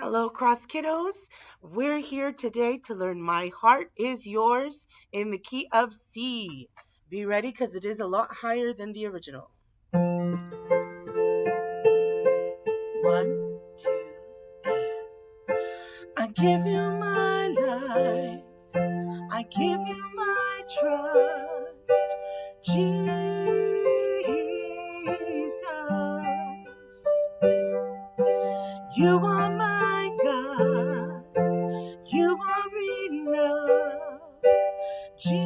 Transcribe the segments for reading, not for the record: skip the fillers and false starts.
Hello, Cross Kiddos. We're here today to learn My Heart is Yours in the key of C. Be ready because it is a lot higher than the original. 1, 2, and I give you my life. I give you my trust. Jesus, you are my God. You are enough, Jesus.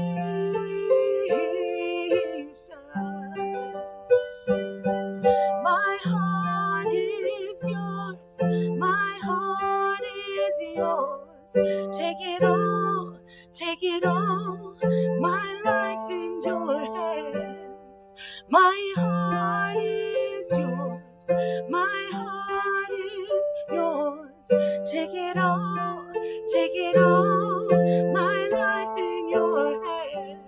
My heart is yours. My heart is yours. Take it all, take it all. My life in your hands. My heart is yours. My heart is yours. Take it all, take it all. My life in your hands.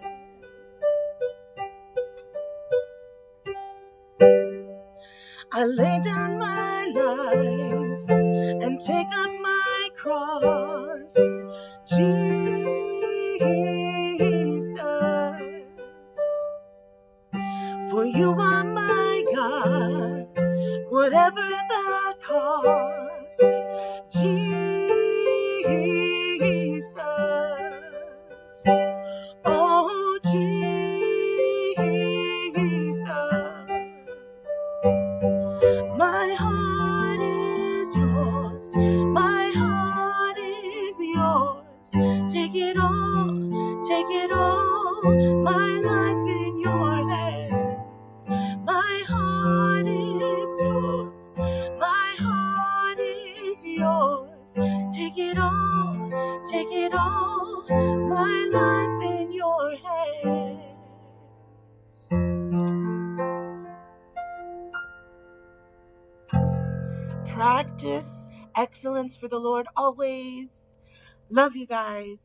I lay down my life and take up my cross, Jesus. For you are my God, whatever the cost, Jesus. Oh, Jesus. My heart is yours. My heart is yours. Take it all, take it all. My life in your hands. My heart is yours. My heart is yours. Take it all, take it all. My life in your hands. Practice excellence for the Lord always. Love you guys.